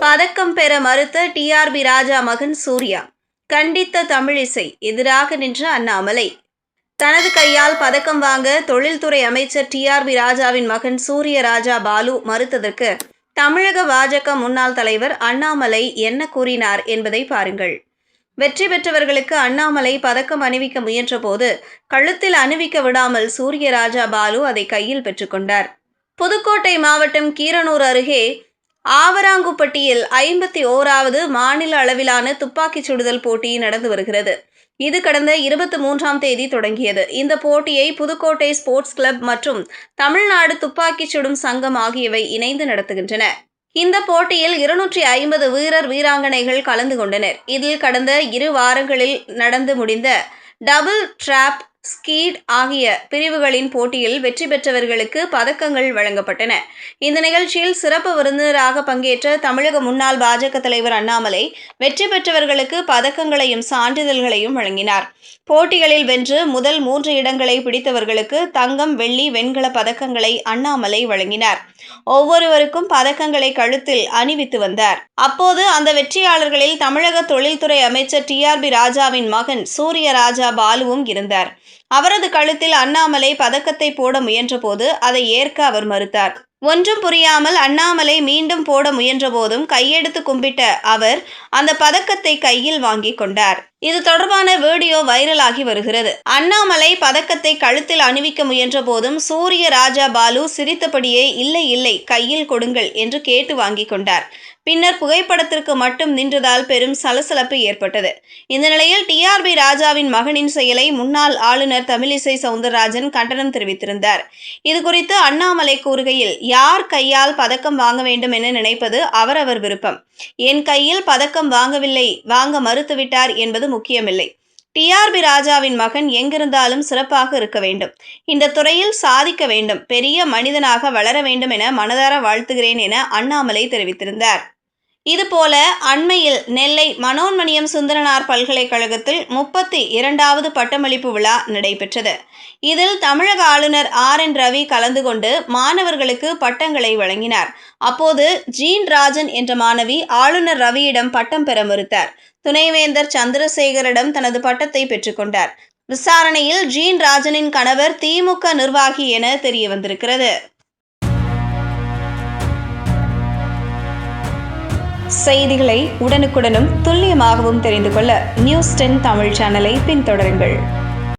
பதக்கம் பெற மறுத்த டிஆர்பி ராஜா மகன் சூர்யா. கண்டித்த தமிழிசை, எதிராக நின்ற அண்ணாமலை. தனது கையால் பதக்கம் வாங்க தொழில்துறை அமைச்சர் டிஆர்பி ராஜாவின் மகன் சூரிய ராஜா பாலு மறுத்ததற்கு தமிழக பாஜக முன்னாள் தலைவர் அண்ணாமலை என்ன கூறினார் என்பதை பாருங்கள். வெற்றி பெற்றவர்களுக்கு அண்ணாமலை பதக்கம் அணிவிக்க முயன்றபோது கழுத்தில் அணிவிக்க விடாமல் சூரிய ராஜா பாலு அதை கையில் பெற்றுக்கொண்டார். புதுக்கோட்டை மாவட்டம் கீரனூர் அருகே ஆவராங்குப்பட்டியில் 51வது மாநில அளவிலான துப்பாக்கிச் சுடுதல் போட்டி நடந்து வருகிறது. இது கடந்த 23ஆம் தேதி தொடங்கியது. இந்த போட்டியை புதுக்கோட்டை ஸ்போர்ட்ஸ் கிளப் மற்றும் தமிழ்நாடு துப்பாக்கிச் சுடும் சங்கம் ஆகியவை இணைந்து நடத்துகின்றன. இந்த போட்டியில் 250 வீரர் வீராங்கனைகள் கலந்து கொண்டனர். இதில் கடந்த 2 வாரங்களில் நடந்து முடிந்த டபுள் டிராப், ஸ்கீட் ஆகிய பிரிவுகளின் போட்டியில் வெற்றி பெற்றவர்களுக்கு பதக்கங்கள் வழங்கப்பட்டன. இந்த நிகழ்ச்சியில் சிறப்பு விருந்தினராக பங்கேற்ற தமிழக முன்னாள் பாஜக தலைவர் அண்ணாமலை வெற்றி பெற்றவர்களுக்கு பதக்கங்களையும் சான்றிதழ்களையும் வழங்கினார். போட்டிகளில் வென்று முதல் 3 இடங்களை பிடித்தவர்களுக்கு தங்கம், வெள்ளி, வெண்கல பதக்கங்களை அண்ணாமலை வழங்கினார். ஒவ்வொருவருக்கும் பதக்கங்களை கழுத்தில் அணிவித்து வந்தார். அப்போது அந்த வெற்றியாளர்களில் தமிழக தொழில்துறை அமைச்சர் டிஆர்பி ராஜாவின் மகன் சூரிய ராஜா பாலுவும் இருந்தார். அவரது கழுத்தில் அண்ணாமலை பதக்கத்தை போட முயன்றபோது அதை ஏற்க அவர் மறுத்தார். ஒன்றும் புரியாமல் அண்ணாமலை மீண்டும் போட முயன்றபோதும் கையெடுத்து கும்பிட்ட அவர் அந்த பதக்கத்தை கையில் வாங்கி கொண்டார். இது தொடர்பான வீடியோ வைரலாகி வருகிறது. அண்ணாமலை பதக்கத்தை கழுத்தில் அணிவிக்க முயன்ற போதும் சூரிய ராஜா பாலு சிரித்தபடியே இல்லை இல்லை கையில் கொடுங்கள் என்று கேட்டு வாங்கி கொண்டார். பின்னர் புகைப்படத்திற்கு மட்டும் நின்றதால் பெரும் சலசலப்பு ஏற்பட்டது. இந்த நிலையில் டிஆர்பி ராஜாவின் மகனின் செயலை முன்னாள் ஆளுநர் தமிழிசை சவுந்தரராஜன் கண்டனம் தெரிவித்திருந்தார். இதுகுறித்து அண்ணாமலை கூறுகையில், யார் கையால் பதக்கம் வாங்க வேண்டும் என நினைப்பது அவரவர் விருப்பம். என் கையில் பதக்கம் வாங்க மறுத்துவிட்டார் என்பது முக்கியமில்லை. டிஆர்பி ராஜாவின் மகன் எங்கிருந்தாலும் சிறப்பாக இருக்க வேண்டும். இந்த துறையில் சாதிக்க வேண்டும். பெரிய மனிதனாக வளர வேண்டும் என மனதார வாழ்த்துகிறேன் என அண்ணாமலை தெரிவித்திருந்தார். இதுபோல அண்மையில் நெல்லை மனோன்மணியம் சுந்தரனார் பல்கலைக்கழகத்தில் 32வது பட்டமளிப்பு விழா நடைபெற்றது. இதில் தமிழக ஆளுநர் RN ரவி கலந்து கொண்டு மாணவர்களுக்கு பட்டங்களை வழங்கினார். அப்போது ஜீன் ராஜன் என்ற மாணவி ஆளுநர் ரவியிடம் பட்டம் பெற மறுத்தார். துணைவேந்தர் சந்திரசேகரிடம் தனது பட்டத்தை பெற்றுக்கொண்டார். விசாரணையில் ஜீன் ராஜனின் கணவர் திமுக நிர்வாகி என தெரிய வந்திருக்கிறது. செய்திகளை உடனுக்குடனும் துல்லியமாகவும் தெரிந்து கொள்ள News 10 தமிழ் சேனலை பின்தொடருங்கள்.